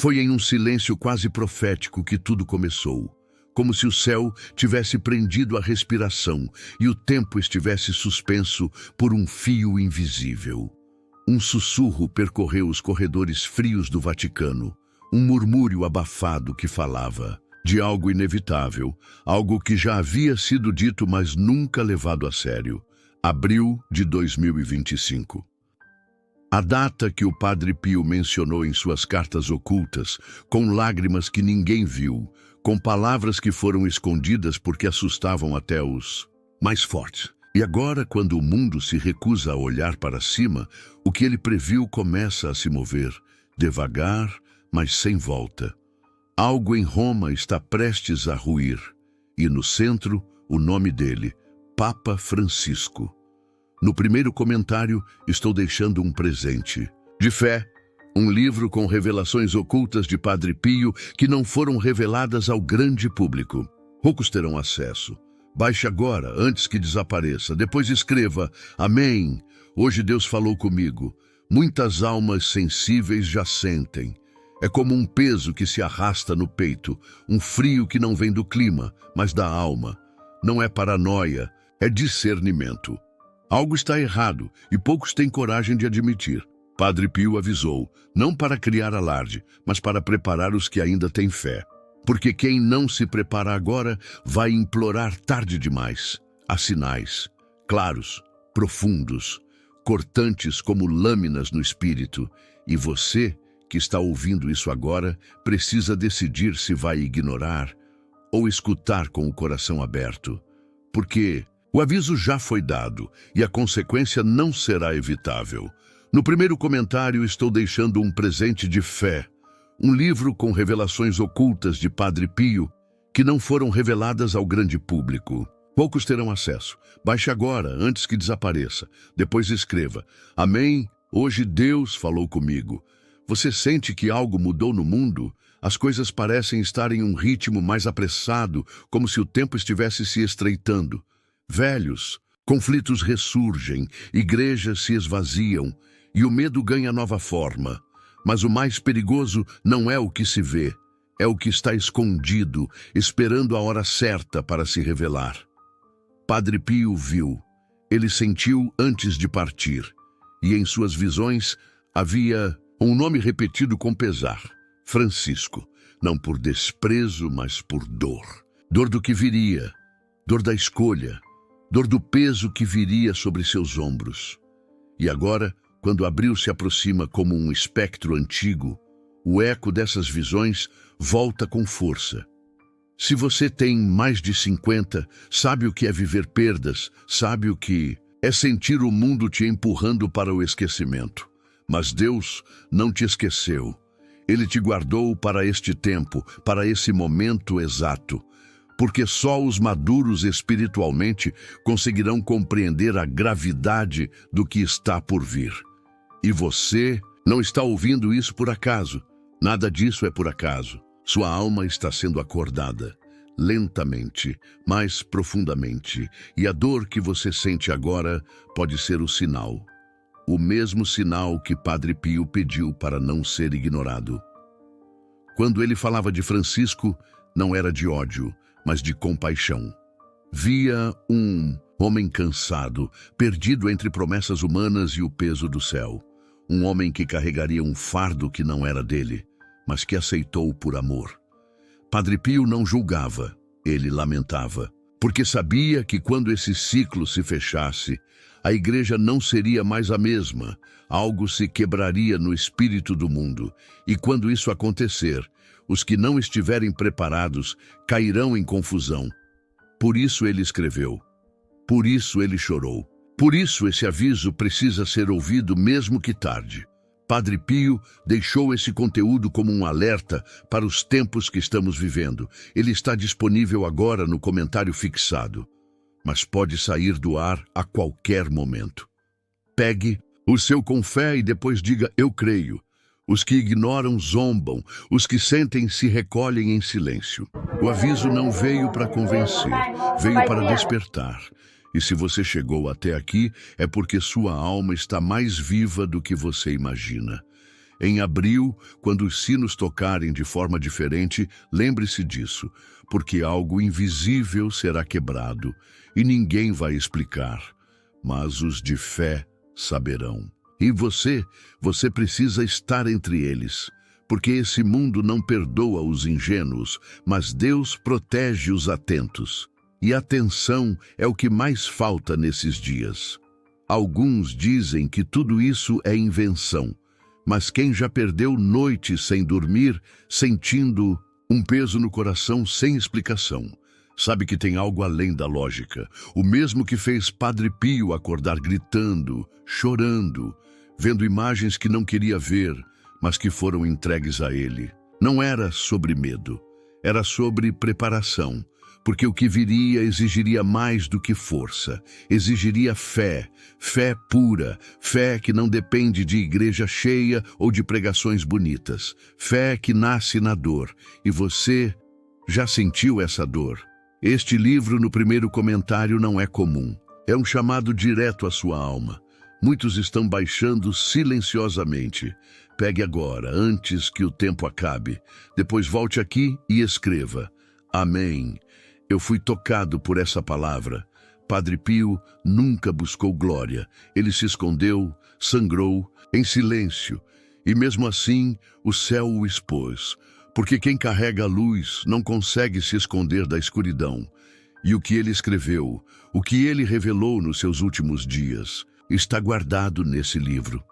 Foi em um silêncio quase profético que tudo começou, como se o céu tivesse prendido a respiração e o tempo estivesse suspenso por um fio invisível. Um sussurro percorreu os corredores frios do Vaticano, um murmúrio abafado que falava de algo inevitável, algo que já havia sido dito, mas nunca levado a sério. Abril de 2025. A data que o Padre Pio mencionou em suas cartas ocultas, com lágrimas que ninguém viu, com palavras que foram escondidas porque assustavam até os mais fortes. E agora, quando o mundo se recusa a olhar para cima, o que ele previu começa a se mover, devagar, mas sem volta. Algo em Roma está prestes a ruir, e no centro, o nome dele, Papa Francisco. No primeiro comentário, estou deixando um presente de fé, um livro com revelações ocultas de Padre Pio que não foram reveladas ao grande público. Poucos terão acesso. Baixe agora, antes que desapareça. Depois escreva: Amém. Hoje Deus falou comigo. Muitas almas sensíveis já sentem. É como um peso que se arrasta no peito, um frio que não vem do clima, mas da alma. Não é paranoia, é discernimento. Algo está errado e poucos têm coragem de admitir. Padre Pio avisou, não para criar alarde, mas para preparar os que ainda têm fé. Porque quem não se prepara agora vai implorar tarde demais. Há sinais, claros, profundos, cortantes como lâminas no espírito, e você, que está ouvindo isso agora, precisa decidir se vai ignorar ou escutar com o coração aberto. Porque o aviso já foi dado e a consequência não será evitável. No primeiro comentário estou deixando um presente de fé, um livro com revelações ocultas de Padre Pio que não foram reveladas ao grande público. Poucos terão acesso. Baixe agora, antes que desapareça. Depois escreva: Amém, hoje Deus falou comigo. Você sente que algo mudou no mundo? As coisas parecem estar em um ritmo mais apressado, como se o tempo estivesse se estreitando. Velhos, conflitos ressurgem, igrejas se esvaziam e o medo ganha nova forma. Mas o mais perigoso não é o que se vê, é o que está escondido, esperando a hora certa para se revelar. Padre Pio viu, ele sentiu antes de partir, e em suas visões havia um nome repetido com pesar: Francisco, não por desprezo, mas por dor. Dor do que viria, dor da escolha, dor do peso que viria sobre seus ombros. E agora, quando Abril se aproxima como um espectro antigo, o eco dessas visões volta com força. Se você tem mais de 50, sabe o que é viver perdas, sabe o que é sentir o mundo te empurrando para o esquecimento. Mas Deus não te esqueceu. Ele te guardou para este tempo, para esse momento exato. Porque só os maduros espiritualmente conseguirão compreender a gravidade do que está por vir. E você não está ouvindo isso por acaso. Nada disso é por acaso. Sua alma está sendo acordada, lentamente, mais profundamente. E a dor que você sente agora pode ser o sinal. O mesmo sinal que Padre Pio pediu para não ser ignorado. Quando ele falava de Francisco, não era de ódio, mas de compaixão. Via um homem cansado, perdido entre promessas humanas e o peso do céu. Um homem que carregaria um fardo que não era dele, mas que aceitou por amor. Padre Pio não julgava, ele lamentava, porque sabia que quando esse ciclo se fechasse, a igreja não seria mais a mesma, algo se quebraria no espírito do mundo, e quando isso acontecer, os que não estiverem preparados cairão em confusão. Por isso ele escreveu, por isso ele chorou, por isso esse aviso precisa ser ouvido mesmo que tarde. Padre Pio deixou esse conteúdo como um alerta para os tempos que estamos vivendo. Ele está disponível agora no comentário fixado, mas pode sair do ar a qualquer momento. Pegue o seu com fé e depois diga: eu creio. Os que ignoram zombam, os que sentem se recolhem em silêncio. O aviso não veio para convencer, veio para despertar. E se você chegou até aqui, é porque sua alma está mais viva do que você imagina. Em abril, quando os sinos tocarem de forma diferente, lembre-se disso, porque algo invisível será quebrado e ninguém vai explicar, mas os de fé saberão. E você precisa estar entre eles, porque esse mundo não perdoa os ingênuos, mas Deus protege os atentos. E atenção é o que mais falta nesses dias. Alguns dizem que tudo isso é invenção, mas quem já perdeu noites sem dormir, sentindo um peso no coração sem explicação, sabe que tem algo além da lógica. O mesmo que fez Padre Pio acordar gritando, chorando, vendo imagens que não queria ver, mas que foram entregues a ele. Não era sobre medo, era sobre preparação, porque o que viria exigiria mais do que força, exigiria fé, fé pura, fé que não depende de igreja cheia ou de pregações bonitas, fé que nasce na dor, e você já sentiu essa dor. Este livro, no primeiro comentário, não é comum, é um chamado direto à sua alma. Muitos estão baixando silenciosamente. Pegue agora, antes que o tempo acabe, depois volte aqui e escreva: Amém. Eu fui tocado por essa palavra. Padre Pio nunca buscou glória. Ele se escondeu, sangrou, em silêncio. E mesmo assim, o céu o expôs. Porque quem carrega a luz não consegue se esconder da escuridão. E o que ele escreveu, o que ele revelou nos seus últimos dias, está guardado nesse livro.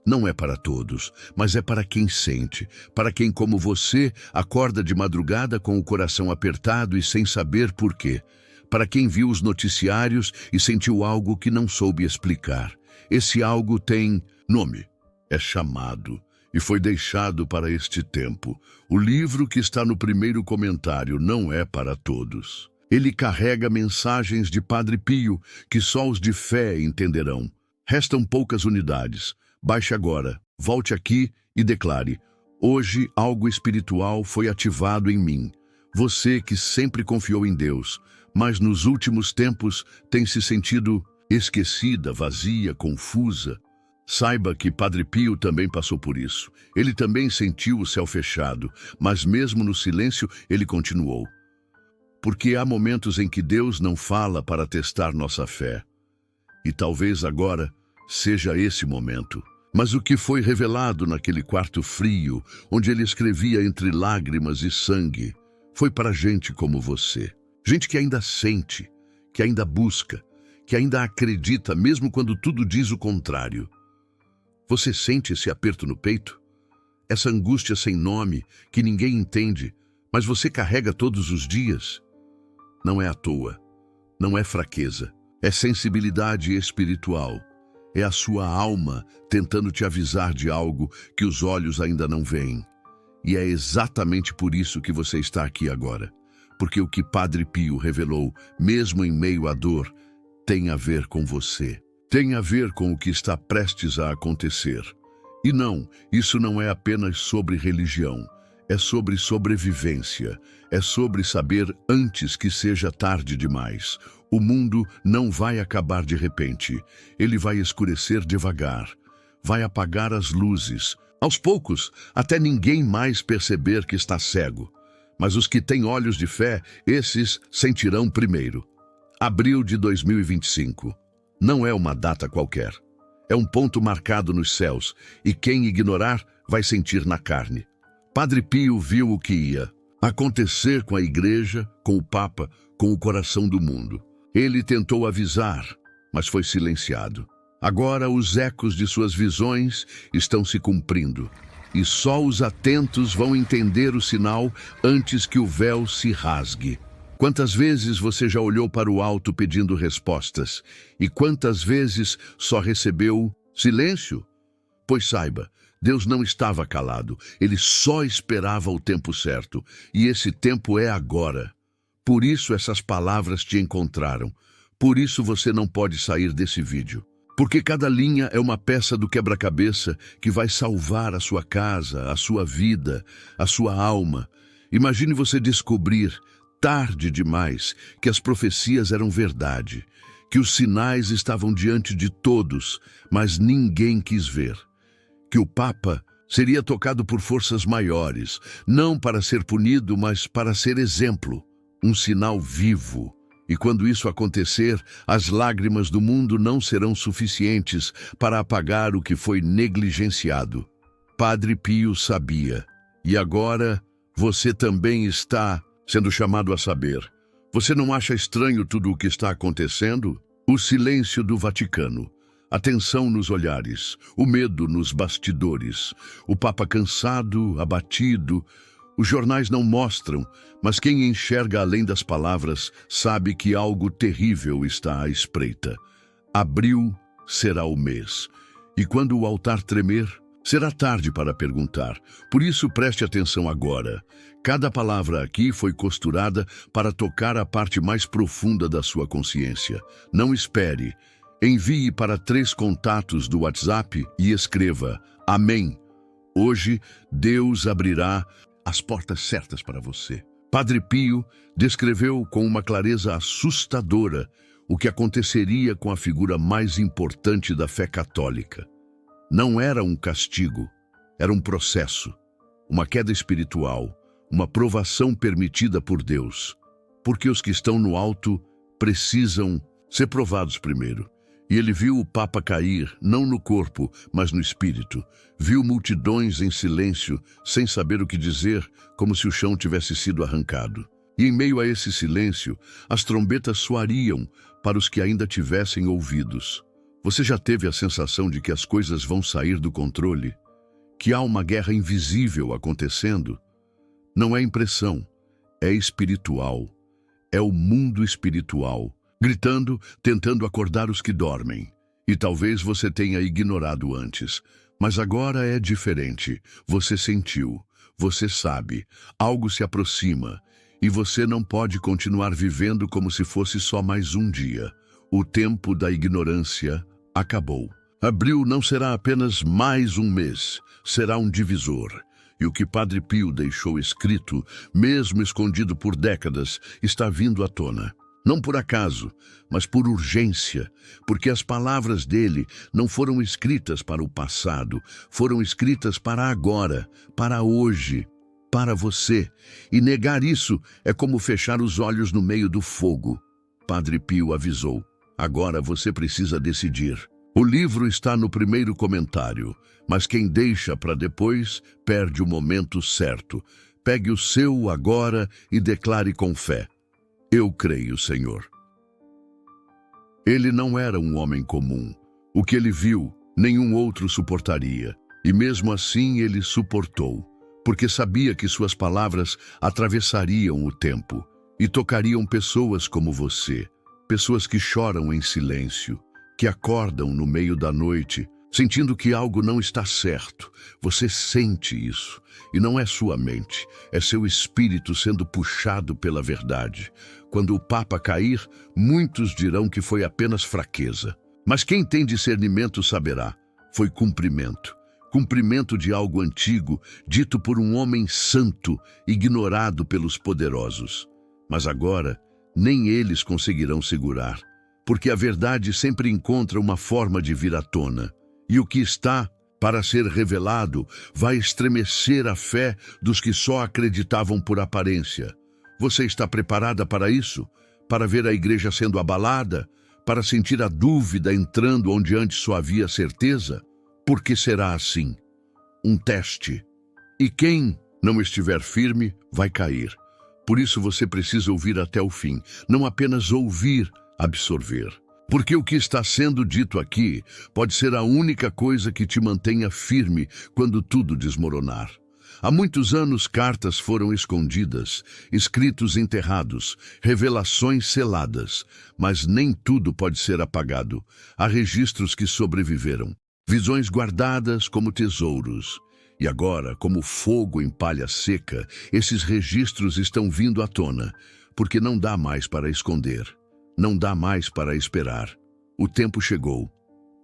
Não é para todos, mas é para quem sente, para quem, como você, acorda de madrugada com o coração apertado e sem saber por quê, para quem viu os noticiários e sentiu algo que não soube explicar. Esse algo tem nome, é chamado e foi deixado para este tempo. O livro que está no primeiro comentário não é para todos. Ele carrega mensagens de Padre Pio que só os de fé entenderão. Restam poucas unidades. Baixe agora, volte aqui e declare: hoje algo espiritual foi ativado em mim. Você que sempre confiou em Deus, mas nos últimos tempos tem se sentido esquecida, vazia, confusa. Saiba que Padre Pio também passou por isso. Ele também sentiu o céu fechado, mas mesmo no silêncio ele continuou. Porque há momentos em que Deus não fala para testar nossa fé. E talvez agora seja esse momento. Mas o que foi revelado naquele quarto frio, onde ele escrevia entre lágrimas e sangue, foi para gente como você. Gente que ainda sente, que ainda busca, que ainda acredita, mesmo quando tudo diz o contrário. Você sente esse aperto no peito? Essa angústia sem nome, que ninguém entende, mas você carrega todos os dias? Não é à toa, não é fraqueza, é sensibilidade espiritual. É a sua alma tentando te avisar de algo que os olhos ainda não veem. E é exatamente por isso que você está aqui agora. Porque o que Padre Pio revelou, mesmo em meio à dor, tem a ver com você. Tem a ver com o que está prestes a acontecer. E não, isso não é apenas sobre religião. É sobre sobrevivência. É sobre saber antes que seja tarde demais. O mundo não vai acabar de repente. Ele vai escurecer devagar. Vai apagar as luzes. Aos poucos, até ninguém mais perceber que está cego. Mas os que têm olhos de fé, esses sentirão primeiro. Abril de 2025. Não é uma data qualquer. É um ponto marcado nos céus, e quem ignorar vai sentir na carne. Padre Pio viu o que ia acontecer com a Igreja, com o Papa, com o coração do mundo. Ele tentou avisar, mas foi silenciado. Agora os ecos de suas visões estão se cumprindo, e só os atentos vão entender o sinal antes que o véu se rasgue. Quantas vezes você já olhou para o alto pedindo respostas, e quantas vezes só recebeu silêncio? Pois saiba, Deus não estava calado, ele só esperava o tempo certo, e esse tempo é agora. Por isso essas palavras te encontraram. Por isso você não pode sair desse vídeo. Porque cada linha é uma peça do quebra-cabeça que vai salvar a sua casa, a sua vida, a sua alma. Imagine você descobrir, tarde demais, que as profecias eram verdade, que os sinais estavam diante de todos, mas ninguém quis ver. Que o Papa Seria tocado por forças maiores, não para ser punido, mas para ser exemplo, um sinal vivo. E quando isso acontecer, as lágrimas do mundo não serão suficientes para apagar o que foi negligenciado. Padre Pio sabia. E agora, você também está sendo chamado a saber. Você não acha estranho tudo o que está acontecendo? O silêncio do Vaticano, a tensão nos olhares, o medo nos bastidores, o Papa cansado, abatido. Os jornais não mostram, mas quem enxerga além das palavras sabe que algo terrível está à espreita. Abril será o mês, e quando o altar tremer, será tarde para perguntar. Por isso, preste atenção agora. Cada palavra aqui foi costurada para tocar a parte mais profunda da sua consciência. Não espere. Envie para 3 contatos do WhatsApp e escreva: Amém. Hoje, Deus abrirá as portas certas para você. Padre Pio descreveu com uma clareza assustadora o que aconteceria com a figura mais importante da fé católica. Não era um castigo, era um processo, uma queda espiritual, uma provação permitida por Deus, porque os que estão no alto precisam ser provados primeiro. E ele viu o Papa cair, não no corpo, mas no espírito. Viu multidões em silêncio, sem saber o que dizer, como se o chão tivesse sido arrancado. E em meio a esse silêncio, as trombetas soariam para os que ainda tivessem ouvidos. Você já teve a sensação de que as coisas vão sair do controle? Que há uma guerra invisível acontecendo? Não é impressão, é espiritual. É o mundo espiritual, gritando, tentando acordar os que dormem. E talvez você tenha ignorado antes, mas agora é diferente. Você sentiu, você sabe, algo se aproxima, e você não pode continuar vivendo como se fosse só mais um dia. O tempo da ignorância acabou. Abril não será apenas mais um mês, será um divisor. E o que Padre Pio deixou escrito, mesmo escondido por décadas, está vindo à tona. Não por acaso, mas por urgência, porque as palavras dele não foram escritas para o passado, foram escritas para agora, para hoje, para você. E negar isso é como fechar os olhos no meio do fogo. Padre Pio avisou: agora você precisa decidir. O livro está no primeiro comentário, mas quem deixa para depois perde o momento certo. Pegue o seu agora e declare com fé: eu creio, Senhor. Ele não era um homem comum. O que ele viu, nenhum outro suportaria. E mesmo assim ele suportou, porque sabia que suas palavras atravessariam o tempo e tocariam pessoas como você, pessoas que choram em silêncio, que acordam no meio da noite, sentindo que algo não está certo. Você sente isso, e não é sua mente, é seu espírito sendo puxado pela verdade. Quando o Papa cair, muitos dirão que foi apenas fraqueza. Mas quem tem discernimento saberá, foi cumprimento. Cumprimento de algo antigo, dito por um homem santo, ignorado pelos poderosos. Mas agora, nem eles conseguirão segurar, porque a verdade sempre encontra uma forma de vir à tona. E o que está para ser revelado vai estremecer a fé dos que só acreditavam por aparência. Você está preparada para isso? Para ver a igreja sendo abalada? Para sentir a dúvida entrando onde antes só havia certeza? Porque será assim. Um teste. E quem não estiver firme vai cair. Por isso você precisa ouvir até o fim, não apenas ouvir, absorver. Porque o que está sendo dito aqui pode ser a única coisa que te mantenha firme quando tudo desmoronar. Há muitos anos cartas foram escondidas, escritos enterrados, revelações seladas, mas nem tudo pode ser apagado. Há registros que sobreviveram, visões guardadas como tesouros. E agora, como fogo em palha seca, esses registros estão vindo à tona, porque não dá mais para esconder. Não dá mais para esperar. O tempo chegou.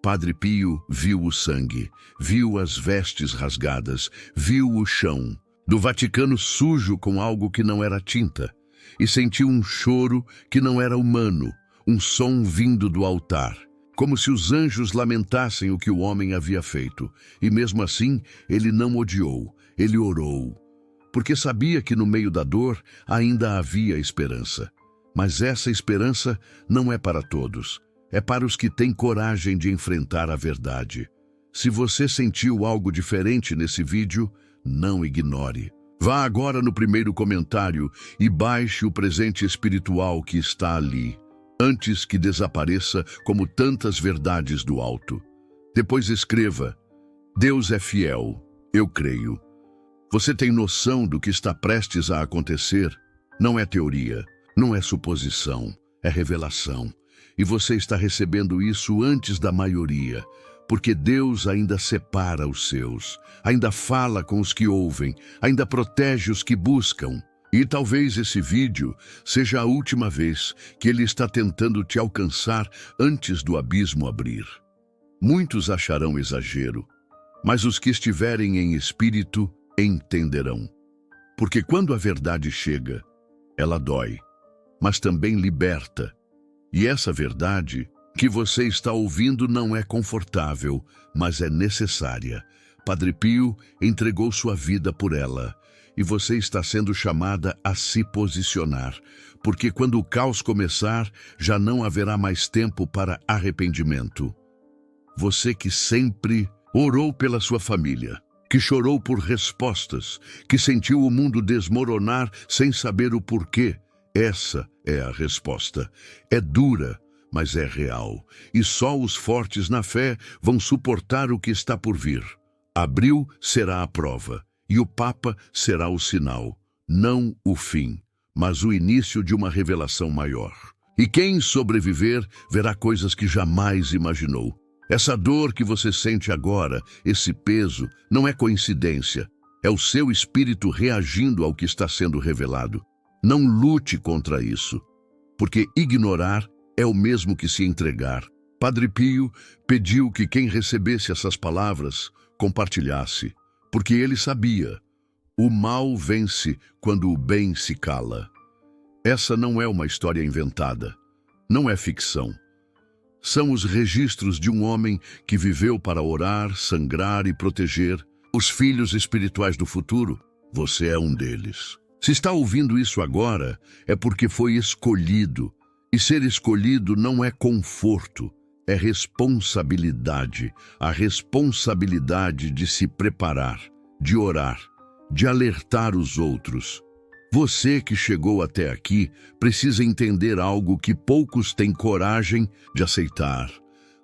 Padre Pio viu o sangue, viu as vestes rasgadas, viu o chão do Vaticano sujo com algo que não era tinta, e sentiu um choro que não era humano, um som vindo do altar, como se os anjos lamentassem o que o homem havia feito. E mesmo assim, ele não odiou, ele orou, porque sabia que no meio da dor ainda havia esperança. Mas essa esperança não é para todos, é para os que têm coragem de enfrentar a verdade. Se você sentiu algo diferente nesse vídeo, não ignore. Vá agora no primeiro comentário e baixe o presente espiritual que está ali, antes que desapareça como tantas verdades do alto. Depois escreva: Deus é fiel, eu creio. Você tem noção do que está prestes a acontecer? Não é teoria, não é suposição, é revelação. E você está recebendo isso antes da maioria, porque Deus ainda separa os seus, ainda fala com os que ouvem, ainda protege os que buscam. E talvez esse vídeo seja a última vez que Ele está tentando te alcançar antes do abismo abrir. Muitos acharão exagero, mas os que estiverem em espírito entenderão. Porque quando a verdade chega, ela dói, mas também liberta. E essa verdade que você está ouvindo não é confortável, mas é necessária. Padre Pio entregou sua vida por ela, e você está sendo chamada a se posicionar, porque quando o caos começar, já não haverá mais tempo para arrependimento. Você que sempre orou pela sua família, que chorou por respostas, que sentiu o mundo desmoronar sem saber o porquê, essa é a resposta. É dura, mas é real, e só os fortes na fé vão suportar o que está por vir. Abril será a prova, e o Papa será o sinal, não o fim, mas o início de uma revelação maior. E quem sobreviver verá coisas que jamais imaginou. Essa dor que você sente agora, esse peso, não é coincidência, é o seu espírito reagindo ao que está sendo revelado. Não lute contra isso, porque ignorar é o mesmo que se entregar. Padre Pio pediu que quem recebesse essas palavras compartilhasse, porque ele sabia, o mal vence quando o bem se cala. Essa não é uma história inventada, não é ficção. São os registros de um homem que viveu para orar, sangrar e proteger os filhos espirituais do futuro. Você é um deles. Se está ouvindo isso agora, é porque foi escolhido. E ser escolhido não é conforto, é responsabilidade. A responsabilidade de se preparar, de orar, de alertar os outros. Você que chegou até aqui precisa entender algo que poucos têm coragem de aceitar.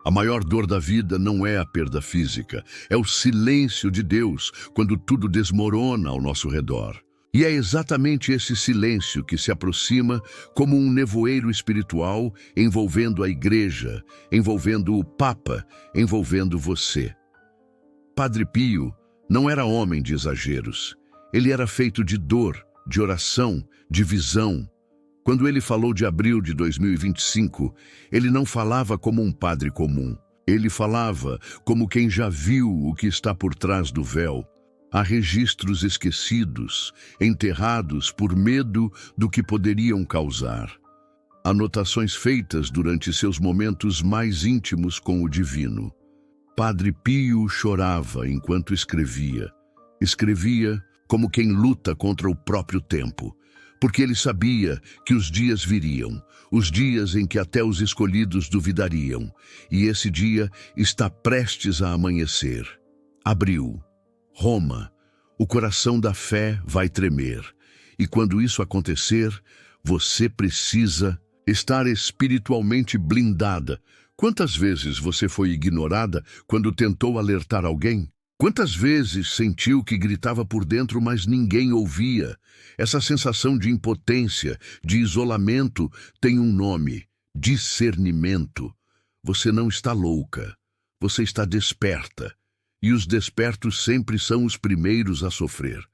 A maior dor da vida não é a perda física, é o silêncio de Deus quando tudo desmorona ao nosso redor. E é exatamente esse silêncio que se aproxima como um nevoeiro espiritual envolvendo a igreja, envolvendo o Papa, envolvendo você. Padre Pio não era homem de exageros. Ele era feito de dor, de oração, de visão. Quando ele falou de abril de 2025, ele não falava como um padre comum. Ele falava como quem já viu o que está por trás do véu. Há registros esquecidos, enterrados por medo do que poderiam causar. Anotações feitas durante seus momentos mais íntimos com o divino. Padre Pio chorava enquanto escrevia. Escrevia como quem luta contra o próprio tempo, porque ele sabia que os dias viriam, os dias em que até os escolhidos duvidariam, e esse dia está prestes a amanhecer. Abril. Roma, o coração da fé vai tremer, e quando isso acontecer, você precisa estar espiritualmente blindada. Quantas vezes você foi ignorada quando tentou alertar alguém? Quantas vezes sentiu que gritava por dentro, mas ninguém ouvia? Essa sensação de impotência, de isolamento, tem um nome: discernimento. Você não está louca, você está desperta. E os despertos sempre são os primeiros a sofrer,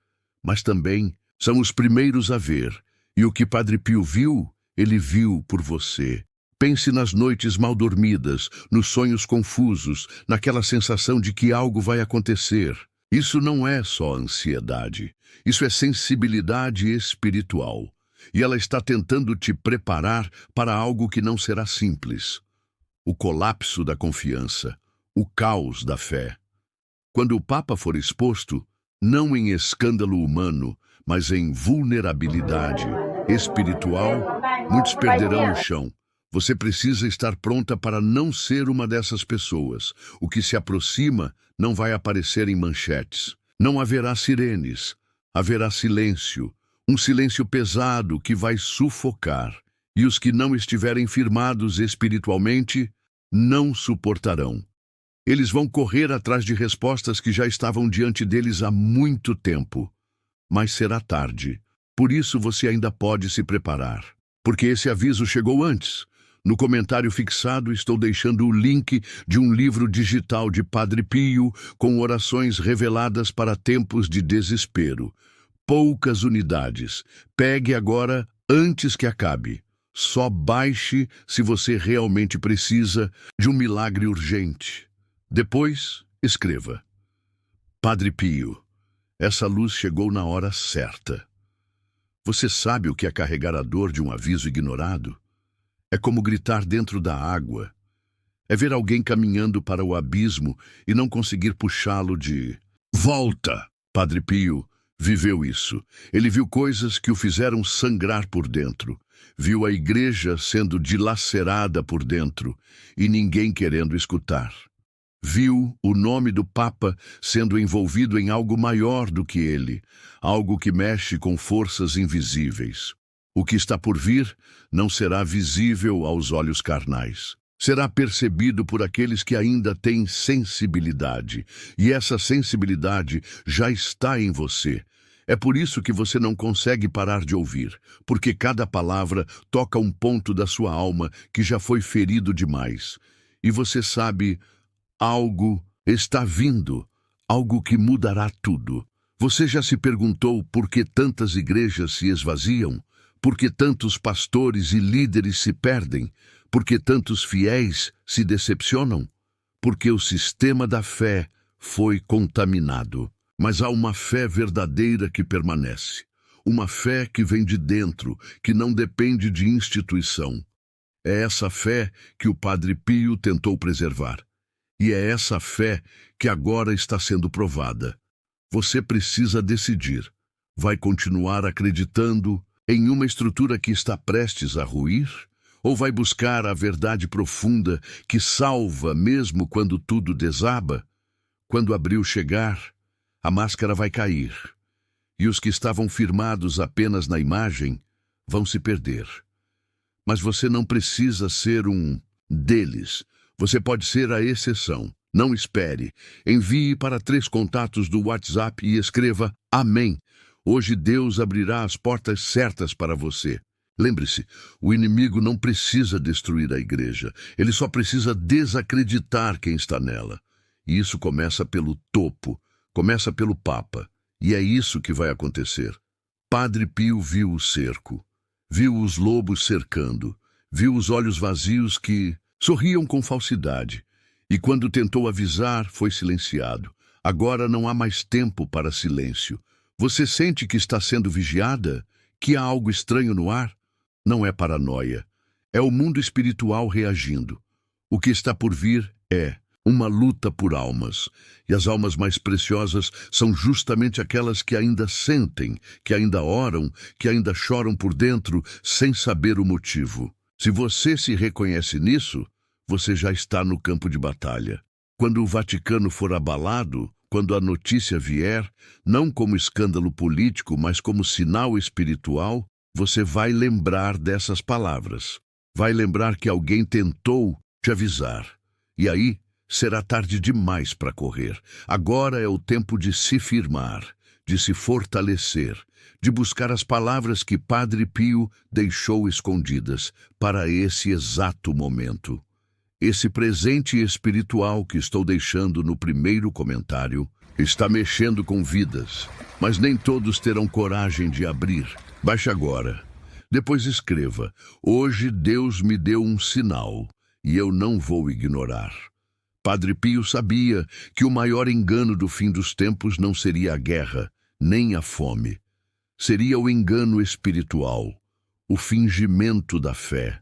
mas também são os primeiros a ver. E o que Padre Pio viu, ele viu por você. Pense nas noites mal dormidas, nos sonhos confusos, naquela sensação de que algo vai acontecer. Isso não é só ansiedade, isso é sensibilidade espiritual. E ela está tentando te preparar para algo que não será simples. o colapso da confiança, o caos da fé. Quando o Papa for exposto, não em escândalo humano, mas em vulnerabilidade espiritual, muitos perderão o chão. Você precisa estar pronta para não ser uma dessas pessoas. O que se aproxima não vai aparecer em manchetes. Não haverá sirenes, haverá silêncio, um silêncio pesado que vai sufocar. E os que não estiverem firmados espiritualmente não suportarão. Eles vão correr atrás de respostas que já estavam diante deles há muito tempo. Mas será tarde. Por isso você ainda pode se preparar. Porque esse aviso chegou antes. No comentário fixado estou deixando o link de um livro digital de Padre Pio com orações reveladas para tempos de desespero. Poucas unidades. Pegue agora antes que acabe. Só baixe se você realmente precisa de um milagre urgente. Depois, escreva: Padre Pio, essa luz chegou na hora certa. Você sabe o que é carregar a dor de um aviso ignorado? É como gritar dentro da água. É ver alguém caminhando para o abismo e não conseguir puxá-lo de volta. Padre Pio viveu isso. Ele viu coisas que o fizeram sangrar por dentro. Viu a igreja sendo dilacerada por dentro e ninguém querendo escutar. Viu o nome do Papa sendo envolvido em algo maior do que ele, algo que mexe com forças invisíveis. O que está por vir não será visível aos olhos carnais. Será percebido por aqueles que ainda têm sensibilidade, e essa sensibilidade já está em você. É por isso que você não consegue parar de ouvir, porque cada palavra toca um ponto da sua alma que já foi ferido demais. E você sabe, algo está vindo, algo que mudará tudo. Você já se perguntou por que tantas igrejas se esvaziam? Por que tantos pastores e líderes se perdem? Por que tantos fiéis se decepcionam? Porque o sistema da fé foi contaminado. Mas há uma fé verdadeira que permanece. Uma fé que vem de dentro, que não depende de instituição. É essa fé que o Padre Pio tentou preservar. E é essa fé que agora está sendo provada. Você precisa decidir. Vai continuar acreditando em uma estrutura que está prestes a ruir? Ou vai buscar a verdade profunda que salva mesmo quando tudo desaba? Quando abril chegar, a máscara vai cair. E os que estavam firmados apenas na imagem vão se perder. Mas você não precisa ser um deles. Você pode ser a exceção. Não espere. Envie para 3 contatos do WhatsApp e escreva Amém. Hoje Deus abrirá as portas certas para você. Lembre-se, o inimigo não precisa destruir a igreja. Ele só precisa desacreditar quem está nela. E isso começa pelo topo, começa pelo Papa. E é isso que vai acontecer. Padre Pio viu o cerco, viu os lobos cercando, viu os olhos vazios que sorriam com falsidade. E quando tentou avisar, foi silenciado. Agora não há mais tempo para silêncio. Você sente que está sendo vigiada? Que há algo estranho no ar? Não é paranoia. É o mundo espiritual reagindo. O que está por vir é uma luta por almas. E as almas mais preciosas são justamente aquelas que ainda sentem, que ainda oram, que ainda choram por dentro, sem saber o motivo. Se você se reconhece nisso, você já está no campo de batalha. Quando o Vaticano for abalado, quando a notícia vier, não como escândalo político, mas como sinal espiritual, você vai lembrar dessas palavras. Vai lembrar que alguém tentou te avisar. E aí, será tarde demais para correr. Agora é o tempo de se firmar, de se fortalecer, de buscar as palavras que Padre Pio deixou escondidas para esse exato momento. Esse presente espiritual que estou deixando no primeiro comentário está mexendo com vidas, mas nem todos terão coragem de abrir. Baixe agora. Depois escreva: hoje Deus me deu um sinal e eu não vou ignorar. Padre Pio sabia que o maior engano do fim dos tempos não seria a guerra, nem a fome. Seria o engano espiritual, o fingimento da fé,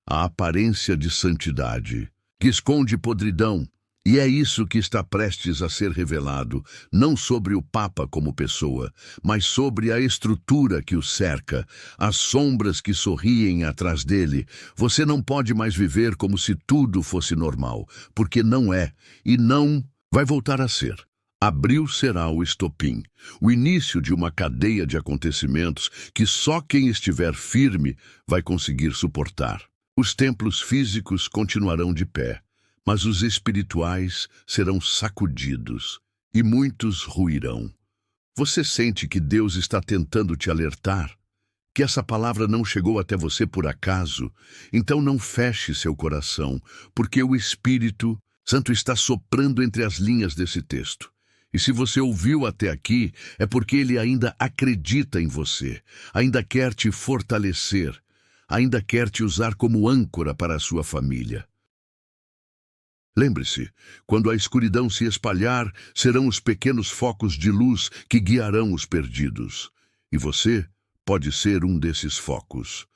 a aparência de santidade. que esconde podridão. E é isso que está prestes a ser revelado, não sobre o Papa como pessoa, mas sobre a estrutura que o cerca, as sombras que sorriem atrás dele. Você não pode mais viver como se tudo fosse normal, porque não é, e não vai voltar a ser. Abril será o estopim, o início de uma cadeia de acontecimentos que só quem estiver firme vai conseguir suportar. Os templos físicos continuarão de pé, mas os espirituais serão sacudidos e muitos ruirão. Você sente que Deus está tentando te alertar? Que essa palavra não chegou até você por acaso? Então não feche seu coração, porque o Espírito Santo está soprando entre as linhas desse texto. E se você ouviu até aqui, é porque ele ainda acredita em você, ainda quer te fortalecer, ainda quer te usar como âncora para a sua família. Lembre-se, quando a escuridão se espalhar, serão os pequenos focos de luz que guiarão os perdidos. E você pode ser um desses focos,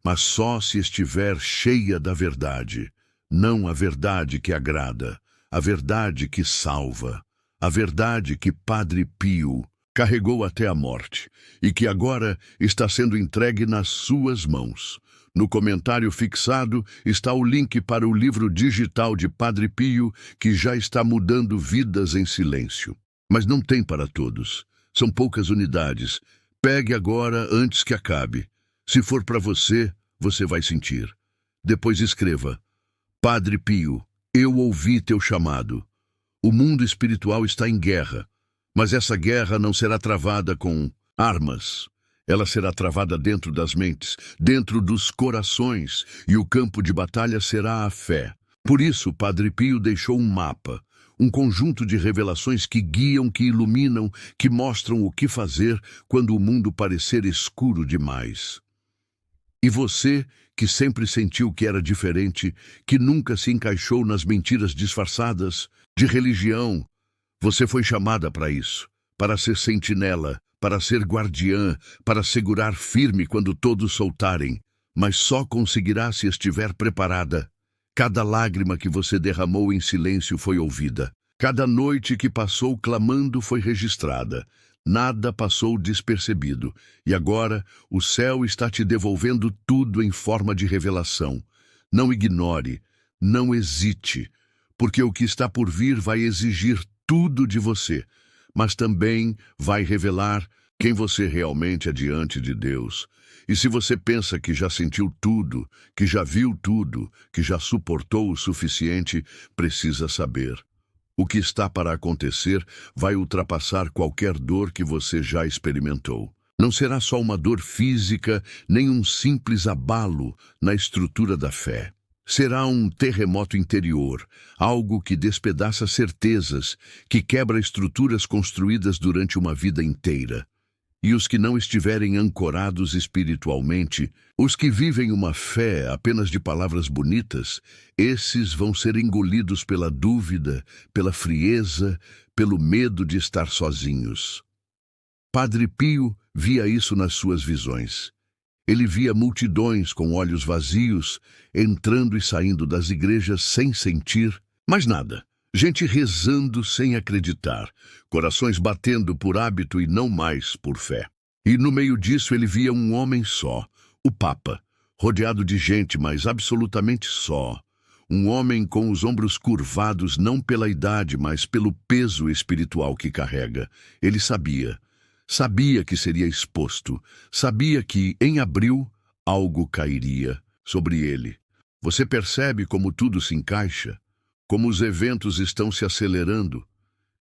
mas só se estiver cheia da verdade, não a verdade que agrada, a verdade que salva, a verdade que Padre Pio carregou até a morte e que agora está sendo entregue nas suas mãos. No comentário fixado está o link para o livro digital de Padre Pio, que já está mudando vidas em silêncio. Mas não tem para todos. São poucas unidades. Pegue agora antes que acabe. Se for para você, você vai sentir. Depois escreva: Padre Pio, eu ouvi teu chamado. O mundo espiritual está em guerra, mas essa guerra não será travada com armas. Ela será travada dentro das mentes, dentro dos corações, e o campo de batalha será a fé. Por isso, Padre Pio deixou um mapa, um conjunto de revelações que guiam, que iluminam, que mostram o que fazer quando o mundo parecer escuro demais. E você, que sempre sentiu que era diferente, que nunca se encaixou nas mentiras disfarçadas de religião, você foi chamada para isso, para ser sentinela, para ser guardiã, para segurar firme quando todos soltarem, mas só conseguirá se estiver preparada. Cada lágrima que você derramou em silêncio foi ouvida. Cada noite que passou clamando foi registrada. Nada passou despercebido. E agora o céu está te devolvendo tudo em forma de revelação. Não ignore, não hesite, porque o que está por vir vai exigir tudo de você, mas também vai revelar quem você realmente é diante de Deus. E se você pensa que já sentiu tudo, que já viu tudo, que já suportou o suficiente, precisa saber: o que está para acontecer vai ultrapassar qualquer dor que você já experimentou. Não será só uma dor física, nem um simples abalo na estrutura da fé. Será um terremoto interior, algo que despedaça certezas, que quebra estruturas construídas durante uma vida inteira. E os que não estiverem ancorados espiritualmente, os que vivem uma fé apenas de palavras bonitas, esses vão ser engolidos pela dúvida, pela frieza, pelo medo de estar sozinhos. Padre Pio via isso nas suas visões. Ele via multidões com olhos vazios, entrando e saindo das igrejas sem sentir mais nada. Gente rezando sem acreditar, corações batendo por hábito e não mais por fé. E no meio disso ele via um homem só, o Papa, rodeado de gente, mas absolutamente só. Um homem com os ombros curvados não pela idade, mas pelo peso espiritual que carrega. Ele sabia que seria exposto, sabia que, em abril, algo cairia sobre ele. Você percebe como tudo se encaixa? Como os eventos estão se acelerando?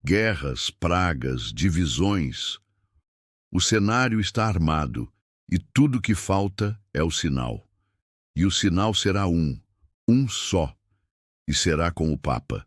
Guerras, pragas, divisões. O cenário está armado, e tudo que falta é o sinal. E o sinal será um só, e será com o Papa.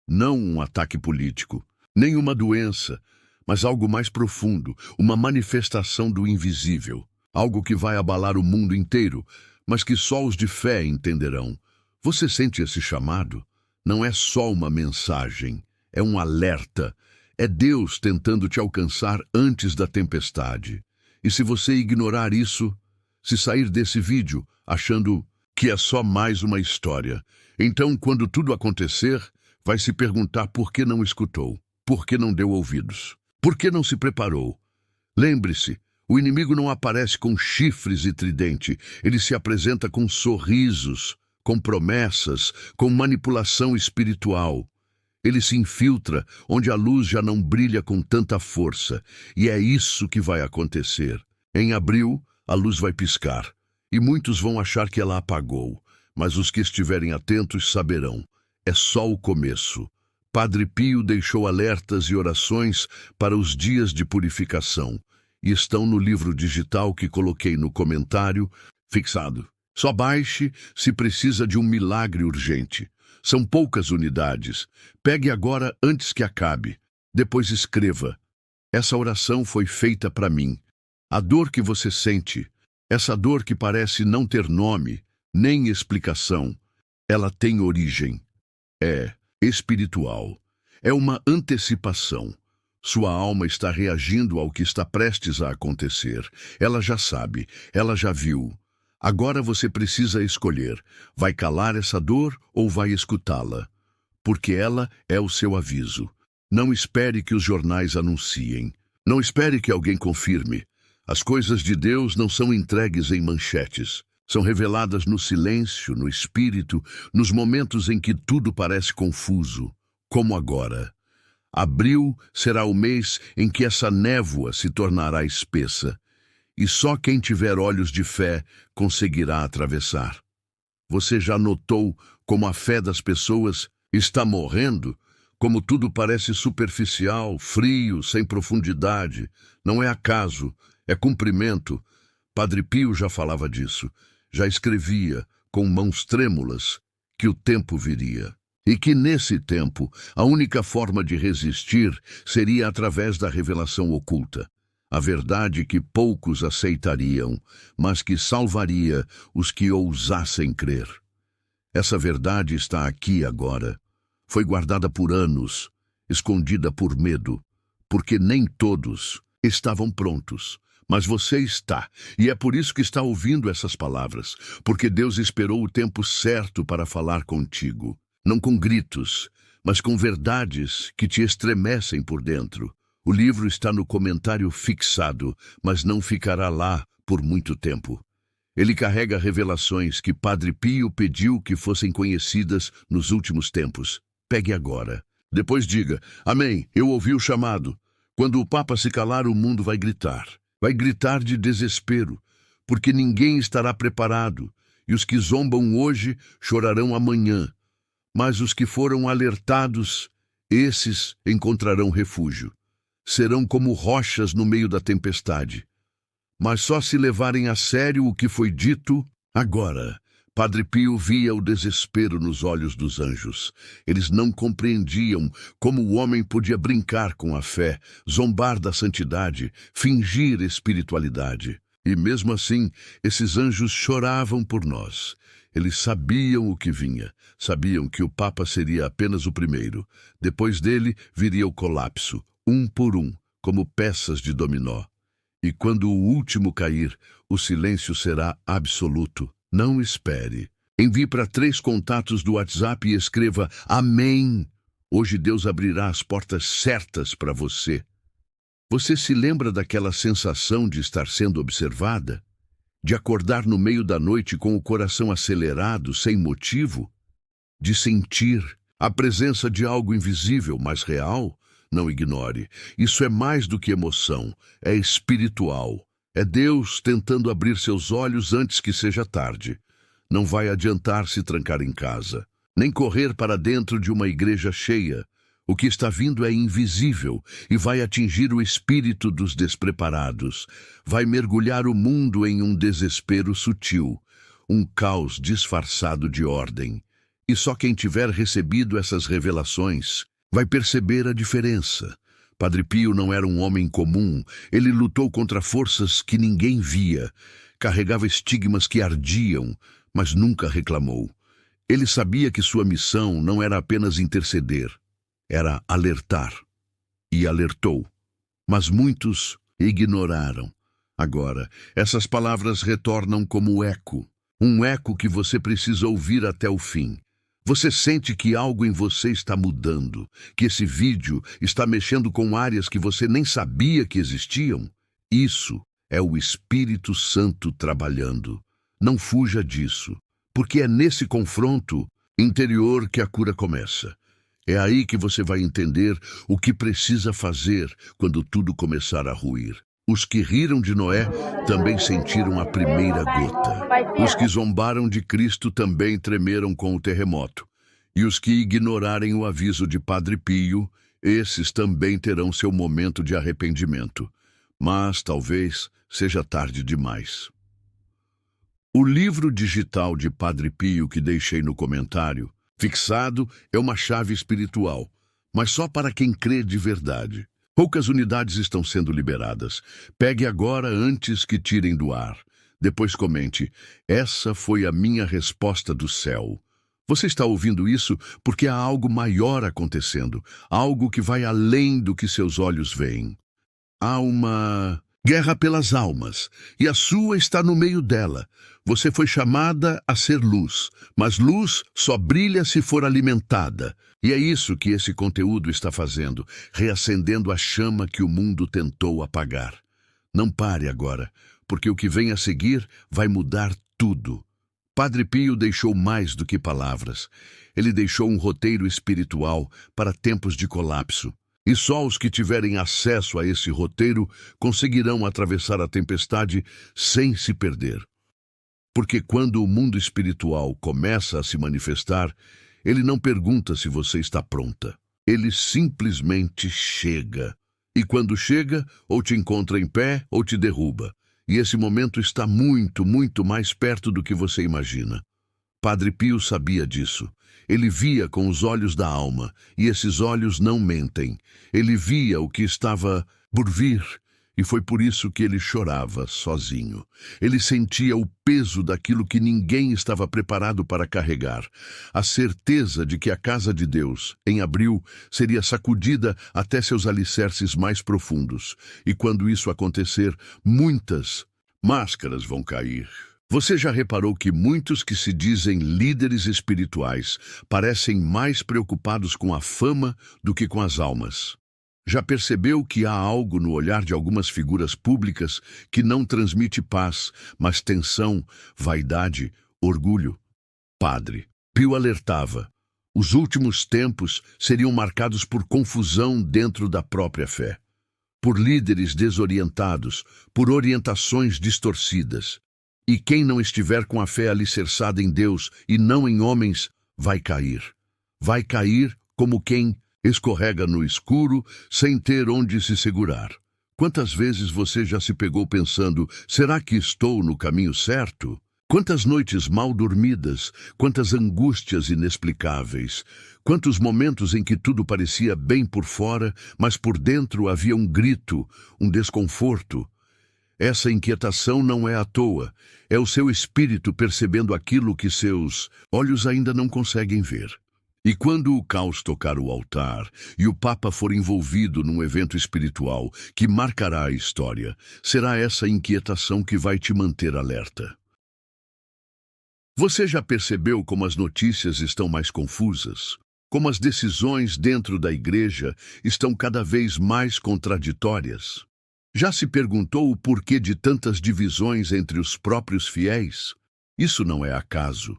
Não um ataque político, nem uma doença, mas algo mais profundo, uma manifestação do invisível, algo que vai abalar o mundo inteiro, mas que só os de fé entenderão. Você sente esse chamado? Não é só uma mensagem, é um alerta. É Deus tentando te alcançar antes da tempestade. E se você ignorar isso, se sair desse vídeo achando que é só mais uma história. Então, quando tudo acontecer, vai se perguntar por que não escutou, por que não deu ouvidos, por que não se preparou. Lembre-se, o inimigo não aparece com chifres e tridente, ele se apresenta com sorrisos, com promessas, com manipulação espiritual. Ele se infiltra onde a luz já não brilha com tanta força, e é isso que vai acontecer. Em abril, a luz vai piscar, e muitos vão achar que ela apagou, mas os que estiverem atentos saberão. É só o começo. Padre Pio deixou alertas e orações para os dias de purificação, e estão no livro digital que coloquei no comentário, fixado. Só baixe se precisa de um milagre urgente. São poucas unidades. Pegue agora antes que acabe. Depois escreva. Essa oração foi feita para mim. A dor que você sente, essa dor que parece não ter nome, nem explicação, ela tem origem. É espiritual. É uma antecipação. Sua alma está reagindo ao que está prestes a acontecer. Ela já sabe, ela já viu. Agora você precisa escolher. Vai calar essa dor ou vai escutá-la? Porque ela é o seu aviso. Não espere que os jornais anunciem. Não espere que alguém confirme. As coisas de Deus não são entregues em manchetes. São reveladas no silêncio, no espírito, nos momentos em que tudo parece confuso, como agora. Abril será o mês em que essa névoa se tornará espessa. E só quem tiver olhos de fé conseguirá atravessar. Você já notou como a fé das pessoas está morrendo? Como tudo parece superficial, frio, sem profundidade. Não é acaso, é cumprimento. Padre Pio já falava disso. Já escrevia, com mãos trêmulas, que o tempo viria. E que nesse tempo, a única forma de resistir seria através da revelação oculta. A verdade que poucos aceitariam, mas que salvaria os que ousassem crer. Essa verdade está aqui agora. Foi guardada por anos, escondida por medo, porque nem todos estavam prontos. Mas você está, e é por isso que está ouvindo essas palavras, porque Deus esperou o tempo certo para falar contigo. Não com gritos, mas com verdades que te estremecem por dentro. O livro está no comentário fixado, mas não ficará lá por muito tempo. Ele carrega revelações que Padre Pio pediu que fossem conhecidas nos últimos tempos. Pegue agora. Depois diga, amém, eu ouvi o chamado. Quando o Papa se calar, o mundo vai gritar. Vai gritar de desespero, porque ninguém estará preparado, e os que zombam hoje chorarão amanhã. Mas os que foram alertados, esses encontrarão refúgio. Serão como rochas no meio da tempestade. Mas só se levarem a sério o que foi dito agora. Padre Pio via o desespero nos olhos dos anjos. Eles não compreendiam como o homem podia brincar com a fé, zombar da santidade, fingir espiritualidade. E mesmo assim, esses anjos choravam por nós. Eles sabiam o que vinha. Sabiam que o Papa seria apenas o primeiro. Depois dele viria o colapso, um por um, como peças de dominó. E quando o último cair, o silêncio será absoluto. Não espere. Envie para 3 contatos do WhatsApp e escreva Amém. Hoje Deus abrirá as portas certas para você. Você se lembra daquela sensação de estar sendo observada? De acordar no meio da noite com o coração acelerado, sem motivo? De sentir a presença de algo invisível, mas real? Não ignore. Isso é mais do que emoção, é espiritual. É Deus tentando abrir seus olhos antes que seja tarde. Não vai adiantar se trancar em casa, nem correr para dentro de uma igreja cheia. O que está vindo é invisível e vai atingir o espírito dos despreparados. Vai mergulhar o mundo em um desespero sutil, um caos disfarçado de ordem. E só quem tiver recebido essas revelações vai perceber a diferença. Padre Pio não era um homem comum. Ele lutou contra forças que ninguém via. Carregava estigmas que ardiam, mas nunca reclamou. Ele sabia que sua missão não era apenas interceder, era alertar. E alertou. Mas muitos ignoraram. Agora, essas palavras retornam como eco. Um eco que você precisa ouvir até o fim. Você sente que algo em você está mudando, que esse vídeo está mexendo com áreas que você nem sabia que existiam? Isso é o Espírito Santo trabalhando. Não fuja disso, porque é nesse confronto interior que a cura começa. É aí que você vai entender o que precisa fazer quando tudo começar a ruir. Os que riram de Noé também sentiram a primeira gota. Os que zombaram de Cristo também tremeram com o terremoto. E os que ignorarem o aviso de Padre Pio, esses também terão seu momento de arrependimento. Mas talvez seja tarde demais. O livro digital de Padre Pio que deixei no comentário, fixado, é uma chave espiritual, mas só para quem crê de verdade. Poucas unidades estão sendo liberadas. Pegue agora antes que tirem do ar. Depois comente: essa foi a minha resposta do céu. Você está ouvindo isso porque há algo maior acontecendo, algo que vai além do que seus olhos veem. Há uma guerra pelas almas, e a sua está no meio dela. Você foi chamada a ser luz, mas luz só brilha se for alimentada. E é isso que esse conteúdo está fazendo, reacendendo a chama que o mundo tentou apagar. Não pare agora, porque o que vem a seguir vai mudar tudo. Padre Pio deixou mais do que palavras. Ele deixou um roteiro espiritual para tempos de colapso. E só os que tiverem acesso a esse roteiro conseguirão atravessar a tempestade sem se perder. Porque quando o mundo espiritual começa a se manifestar, ele não pergunta se você está pronta. Ele simplesmente chega. E quando chega, ou te encontra em pé, ou te derruba. E esse momento está muito, muito mais perto do que você imagina. Padre Pio sabia disso. Ele via com os olhos da alma, e esses olhos não mentem. Ele via o que estava por vir, e foi por isso que ele chorava sozinho. Ele sentia o peso daquilo que ninguém estava preparado para carregar. A certeza de que a casa de Deus, em abril, seria sacudida até seus alicerces mais profundos. E quando isso acontecer, muitas máscaras vão cair. Você já reparou que muitos que se dizem líderes espirituais parecem mais preocupados com a fama do que com as almas? Já percebeu que há algo no olhar de algumas figuras públicas que não transmite paz, mas tensão, vaidade, orgulho? Padre Pio alertava: os últimos tempos seriam marcados por confusão dentro da própria fé, por líderes desorientados, por orientações distorcidas. E quem não estiver com a fé alicerçada em Deus e não em homens, vai cair. Vai cair como quem escorrega no escuro sem ter onde se segurar. Quantas vezes você já se pegou pensando: será que estou no caminho certo? Quantas noites mal dormidas, quantas angústias inexplicáveis, quantos momentos em que tudo parecia bem por fora, mas por dentro havia um grito, um desconforto. Essa inquietação não é à toa, é o seu espírito percebendo aquilo que seus olhos ainda não conseguem ver. E quando o caos tocar o altar e o Papa for envolvido num evento espiritual que marcará a história, será essa inquietação que vai te manter alerta. Você já percebeu como as notícias estão mais confusas? Como as decisões dentro da igreja estão cada vez mais contraditórias? Já se perguntou o porquê de tantas divisões entre os próprios fiéis? Isso não é acaso,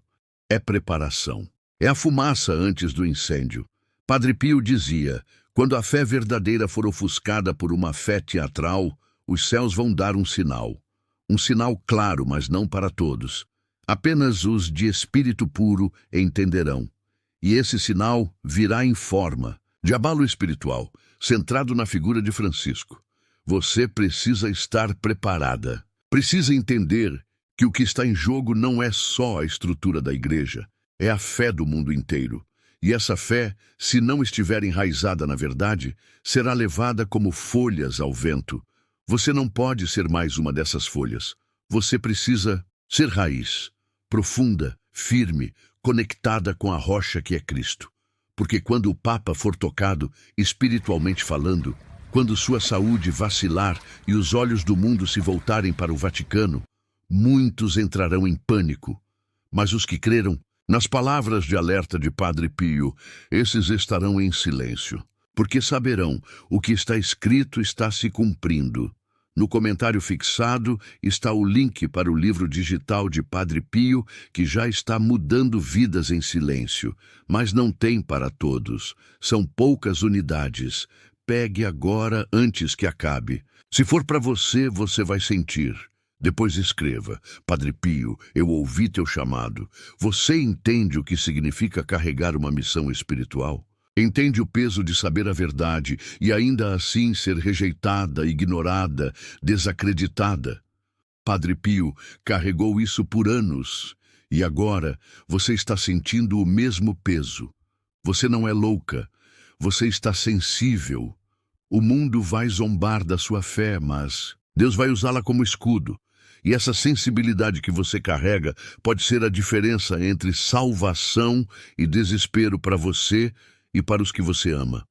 é preparação. É a fumaça antes do incêndio. Padre Pio dizia: quando a fé verdadeira for ofuscada por uma fé teatral, os céus vão dar um sinal. Um sinal claro, mas não para todos. Apenas os de espírito puro entenderão. E esse sinal virá em forma de abalo espiritual, centrado na figura de Francisco. Você precisa estar preparada. Precisa entender que o que está em jogo não é só a estrutura da igreja, é a fé do mundo inteiro. E essa fé, se não estiver enraizada na verdade, será levada como folhas ao vento. Você não pode ser mais uma dessas folhas. Você precisa ser raiz, profunda, firme, conectada com a rocha que é Cristo. Porque quando o Papa for tocado, espiritualmente falando, quando sua saúde vacilar e os olhos do mundo se voltarem para o Vaticano, muitos entrarão em pânico. Mas os que creram nas palavras de alerta de Padre Pio, esses estarão em silêncio, porque saberão o que está escrito está se cumprindo. No comentário fixado está o link para o livro digital de Padre Pio, que já está mudando vidas em silêncio, mas não tem para todos. São poucas unidades. Pegue agora antes que acabe. Se for para você, você vai sentir. Depois escreva: Padre Pio, eu ouvi teu chamado. Você entende o que significa carregar uma missão espiritual? Entende o peso de saber a verdade e ainda assim ser rejeitada, ignorada, desacreditada? Padre Pio carregou isso por anos e agora você está sentindo o mesmo peso. Você não é louca, você está sensível. O mundo vai zombar da sua fé, mas Deus vai usá-la como escudo. E essa sensibilidade que você carrega pode ser a diferença entre salvação e desespero para você e para os que você ama.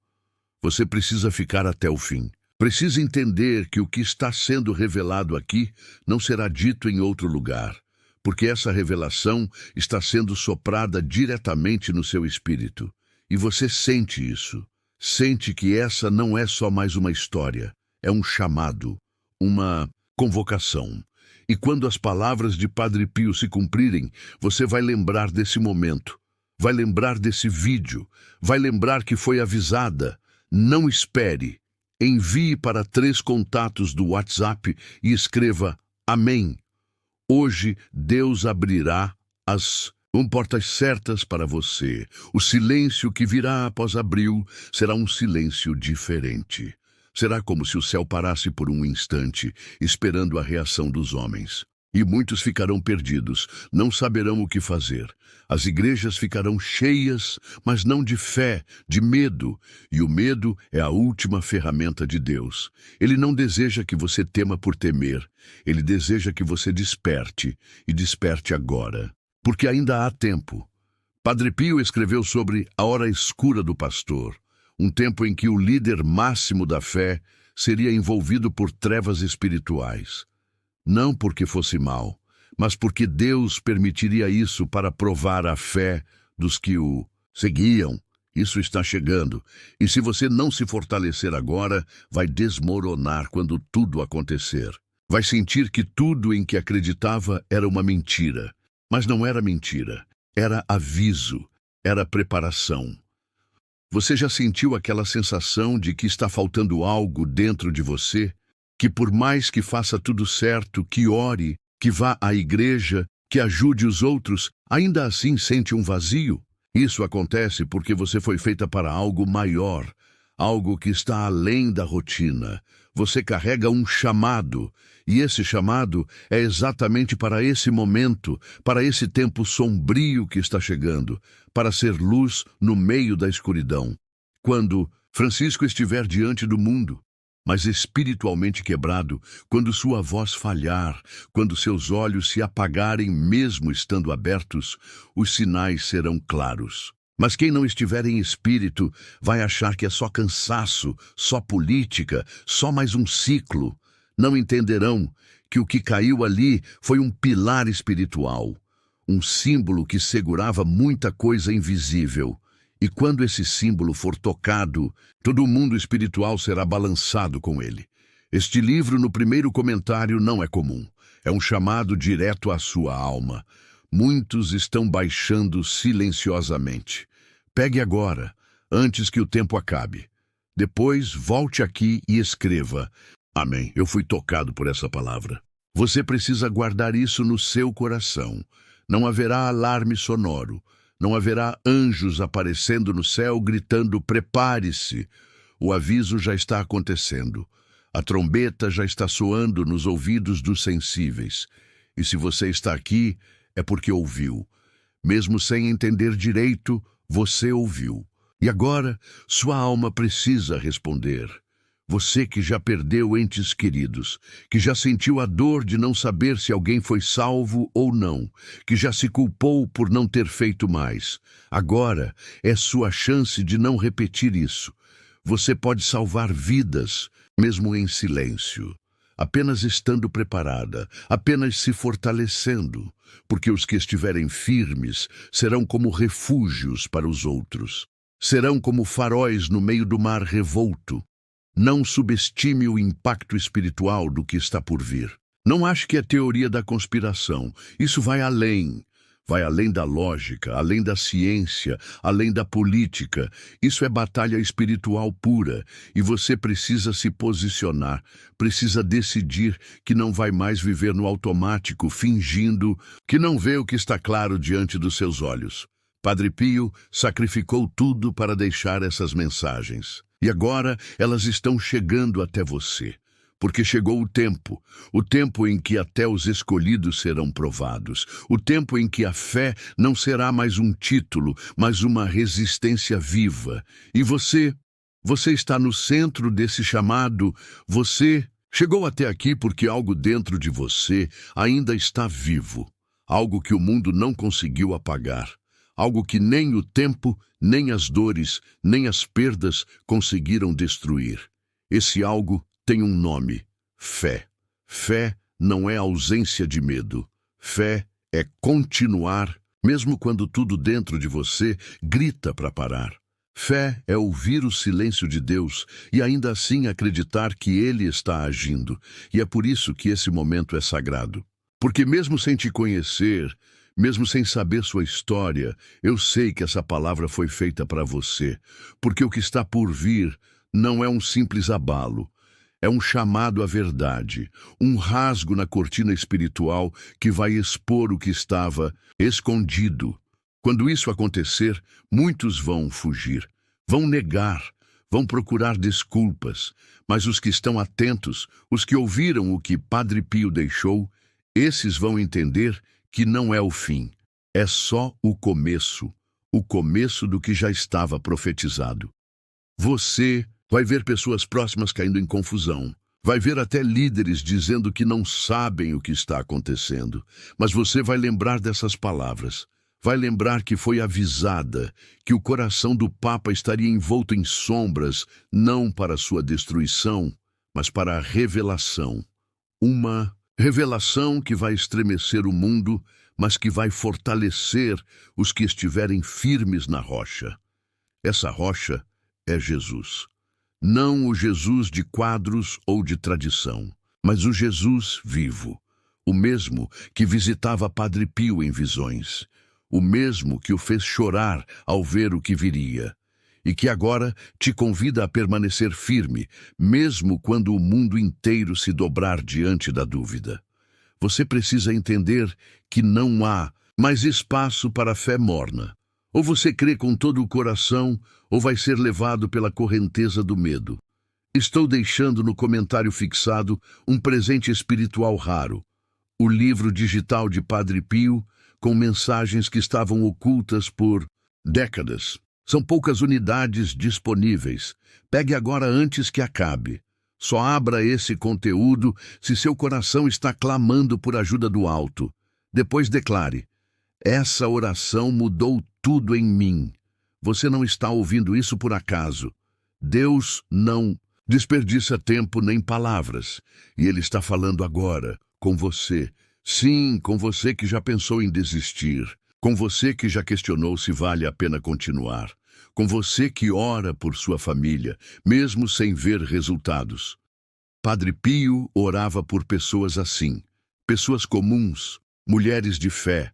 Você precisa ficar até o fim. Precisa entender que o que está sendo revelado aqui não será dito em outro lugar, porque essa revelação está sendo soprada diretamente no seu espírito. E você sente isso. Sente que essa não é só mais uma história, é um chamado, uma convocação. E quando as palavras de Padre Pio se cumprirem, você vai lembrar desse momento, vai lembrar desse vídeo, vai lembrar que foi avisada. Não espere. Envie para 3 contatos do WhatsApp e escreva: Amém. Hoje Deus abrirá as portas certas para você. O silêncio que virá após abril será um silêncio diferente. Será como se o céu parasse por um instante, esperando a reação dos homens. E muitos ficarão perdidos, não saberão o que fazer. As igrejas ficarão cheias, mas não de fé, de medo. E o medo é a última ferramenta de Deus. Ele não deseja que você tema por temer. Ele deseja que você desperte, e desperte agora. Porque ainda há tempo. Padre Pio escreveu sobre a hora escura do pastor. Um tempo em que o líder máximo da fé seria envolvido por trevas espirituais. Não porque fosse mal, mas porque Deus permitiria isso para provar a fé dos que o seguiam. Isso está chegando. E se você não se fortalecer agora, vai desmoronar quando tudo acontecer. Vai sentir que tudo em que acreditava era uma mentira. Mas não era mentira. Era aviso. Era preparação. Você já sentiu aquela sensação de que está faltando algo dentro de você? Que por mais que faça tudo certo, que ore, que vá à igreja, que ajude os outros, ainda assim sente um vazio? Isso acontece porque você foi feita para algo maior, algo que está além da rotina. Você carrega um chamado, e esse chamado é exatamente para esse momento, para esse tempo sombrio que está chegando, para ser luz no meio da escuridão. Quando Francisco estiver diante do mundo, mas espiritualmente quebrado, quando sua voz falhar, quando seus olhos se apagarem mesmo estando abertos, os sinais serão claros. Mas quem não estiver em espírito vai achar que é só cansaço, só política, só mais um ciclo. Não entenderão que o que caiu ali foi um pilar espiritual, um símbolo que segurava muita coisa invisível. E quando esse símbolo for tocado, todo o mundo espiritual será balançado com ele. Este livro, no primeiro comentário, não é comum. É um chamado direto à sua alma. Muitos estão baixando silenciosamente. Pegue agora, antes que o tempo acabe. Depois, volte aqui e escreva: Amém. Eu fui tocado por essa palavra. Você precisa guardar isso no seu coração. Não haverá alarme sonoro. Não haverá anjos aparecendo no céu gritando: prepare-se. O aviso já está acontecendo. A trombeta já está soando nos ouvidos dos sensíveis. E se você está aqui, é porque ouviu. Mesmo sem entender direito, você ouviu. E agora, sua alma precisa responder. Você que já perdeu entes queridos, que já sentiu a dor de não saber se alguém foi salvo ou não, que já se culpou por não ter feito mais. Agora é sua chance de não repetir isso. Você pode salvar vidas, mesmo em silêncio. apenas estando preparada, apenas se fortalecendo, porque os que estiverem firmes serão como refúgios para os outros. Serão como faróis no meio do mar revolto. Não subestime o impacto espiritual do que está por vir. Não ache que é teoria da conspiração. Isso vai além. Vai além da lógica, além da ciência, além da política. Isso é batalha espiritual pura. E você precisa se posicionar, precisa decidir que não vai mais viver no automático, fingindo que não vê o que está claro diante dos seus olhos. Padre Pio sacrificou tudo para deixar essas mensagens. E agora elas estão chegando até você. Porque chegou o tempo em que até os escolhidos serão provados, o tempo em que a fé não será mais um título, mas uma resistência viva. E você está no centro desse chamado, você chegou até aqui porque algo dentro de você ainda está vivo, algo que o mundo não conseguiu apagar, algo que nem o tempo, nem as dores, nem as perdas conseguiram destruir. Esse algo tem um nome: fé. Fé não é ausência de medo. Fé é continuar, mesmo quando tudo dentro de você grita para parar. Fé é ouvir o silêncio de Deus e ainda assim acreditar que Ele está agindo. E é por isso que esse momento é sagrado. Porque mesmo sem te conhecer, mesmo sem saber sua história, eu sei que essa palavra foi feita para você. Porque o que está por vir não é um simples abalo. É um chamado à verdade, um rasgo na cortina espiritual que vai expor o que estava escondido. Quando isso acontecer, muitos vão fugir, vão negar, vão procurar desculpas, mas os que estão atentos, os que ouviram o que Padre Pio deixou, esses vão entender que não é o fim, é só o começo do que já estava profetizado. Você vai ver pessoas próximas caindo em confusão. Vai ver até líderes dizendo que não sabem o que está acontecendo. Mas você vai lembrar dessas palavras. Vai lembrar que foi avisada, que o coração do Papa estaria envolto em sombras, não para sua destruição, mas para a revelação. Uma revelação que vai estremecer o mundo, mas que vai fortalecer os que estiverem firmes na rocha. Essa rocha é Jesus. Não o Jesus de quadros ou de tradição, mas o Jesus vivo, o mesmo que visitava Padre Pio em visões, o mesmo que o fez chorar ao ver o que viria, e que agora te convida a permanecer firme, mesmo quando o mundo inteiro se dobrar diante da dúvida. Você precisa entender que não há mais espaço para a fé morna. Ou você crê com todo o coração, ou vai ser levado pela correnteza do medo. Estou deixando no comentário fixado um presente espiritual raro, o livro digital de Padre Pio, com mensagens que estavam ocultas por décadas. São poucas unidades disponíveis. Pegue agora antes que acabe. Só abra esse conteúdo se seu coração está clamando por ajuda do alto. Depois declare: essa oração mudou tudo em mim. Você não está ouvindo isso por acaso. Deus não desperdiça tempo nem palavras. E Ele está falando agora, com você. Sim, com você que já pensou em desistir. Com você que já questionou se vale a pena continuar. Com você que ora por sua família, mesmo sem ver resultados. Padre Pio orava por pessoas assim. Pessoas comuns, mulheres de fé,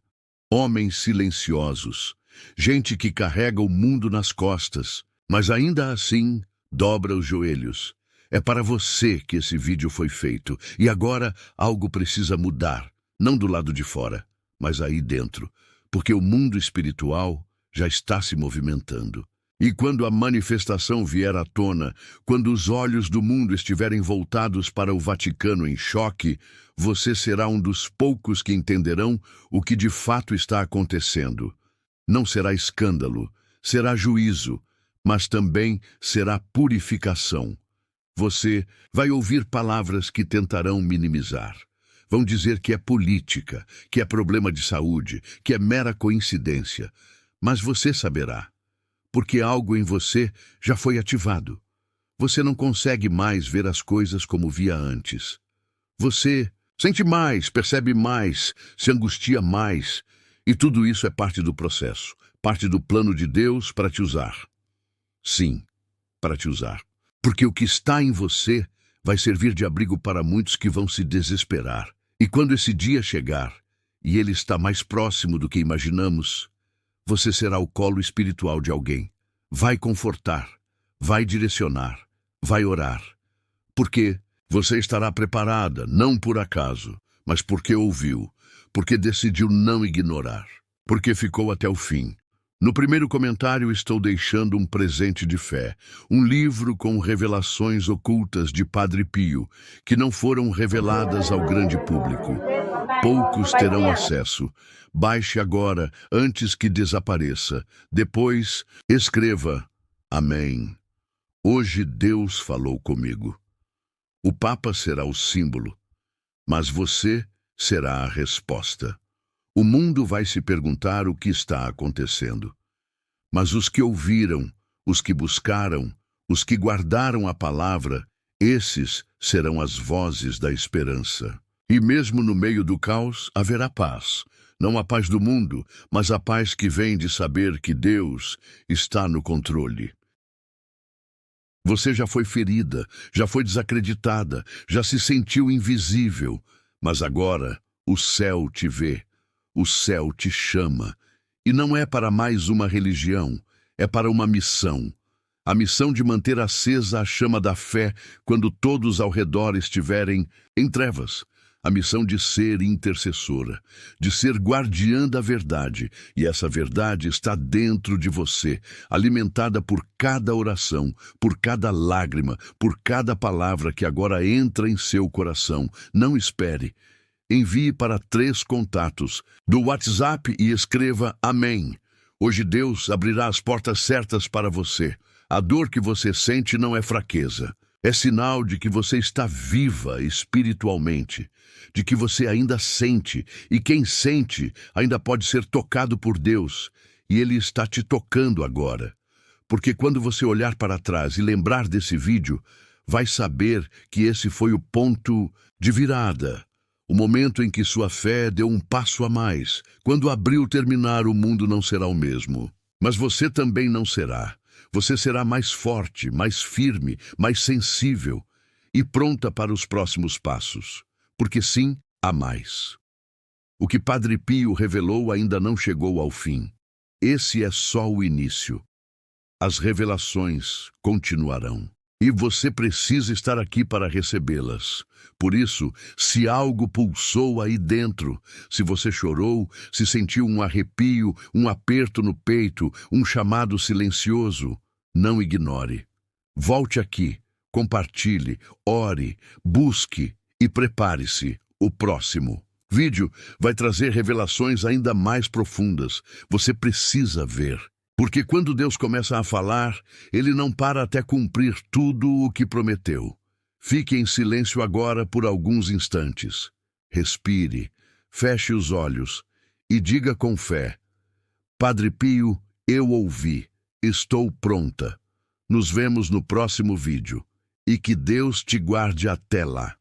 homens silenciosos, gente que carrega o mundo nas costas, mas ainda assim dobra os joelhos. É para você que esse vídeo foi feito, e agora algo precisa mudar, não do lado de fora, mas aí dentro, porque o mundo espiritual já está se movimentando. E quando a manifestação vier à tona, quando os olhos do mundo estiverem voltados para o Vaticano em choque, você será um dos poucos que entenderão o que de fato está acontecendo. Não será escândalo, será juízo, mas também será purificação. Você vai ouvir palavras que tentarão minimizar. Vão dizer que é política, que é problema de saúde, que é mera coincidência. Mas você saberá, porque algo em você já foi ativado. Você não consegue mais ver as coisas como via antes. Você sente mais, percebe mais, se angustia mais. E tudo isso é parte do processo, parte do plano de Deus para te usar. Sim, para te usar. Porque o que está em você vai servir de abrigo para muitos que vão se desesperar. E quando esse dia chegar, e ele está mais próximo do que imaginamos, você será o colo espiritual de alguém. Vai confortar, vai direcionar, vai orar. Porque você estará preparada, não por acaso, mas porque ouviu, porque decidiu não ignorar, porque ficou até o fim. No primeiro comentário estou deixando um presente de fé, um livro com revelações ocultas de Padre Pio, que não foram reveladas ao grande público. Poucos terão acesso. Baixe agora, antes que desapareça. Depois, escreva: Amém. Hoje Deus falou comigo. O Papa será o símbolo, mas você será a resposta. O mundo vai se perguntar o que está acontecendo. Mas os que ouviram, os que buscaram, os que guardaram a palavra, esses serão as vozes da esperança. E mesmo no meio do caos haverá paz. Não a paz do mundo, mas a paz que vem de saber que Deus está no controle. Você já foi ferida, já foi desacreditada, já se sentiu invisível, mas agora o céu te vê, o céu te chama. E não é para mais uma religião, é para uma missão. A missão de manter acesa a chama da fé quando todos ao redor estiverem em trevas. A missão de ser intercessora, de ser guardiã da verdade, e essa verdade está dentro de você, alimentada por cada oração, por cada lágrima, por cada palavra que agora entra em seu coração. Não espere. Envie para 3 contatos do WhatsApp e escreva Amém. Hoje Deus abrirá as portas certas para você. A dor que você sente não é fraqueza. É sinal de que você está viva espiritualmente, de que você ainda sente, e quem sente ainda pode ser tocado por Deus, e Ele está te tocando agora. Porque quando você olhar para trás e lembrar desse vídeo, vai saber que esse foi o ponto de virada, o momento em que sua fé deu um passo a mais. Quando abril terminar, o mundo não será o mesmo, mas você também não será. Você será mais forte, mais firme, mais sensível e pronta para os próximos passos. Porque sim, há mais. O que Padre Pio revelou ainda não chegou ao fim. Esse é só o início. As revelações continuarão. E você precisa estar aqui para recebê-las. Por isso, se algo pulsou aí dentro, se você chorou, se sentiu um arrepio, um aperto no peito, um chamado silencioso, não ignore. Volte aqui, compartilhe, ore, busque e prepare-se. O próximo vídeo vai trazer revelações ainda mais profundas. Você precisa ver. Porque quando Deus começa a falar, Ele não para até cumprir tudo o que prometeu. Fique em silêncio agora por alguns instantes. Respire, feche os olhos e diga com fé: Padre Pio, eu ouvi, estou pronta. Nos vemos no próximo vídeo. E que Deus te guarde até lá.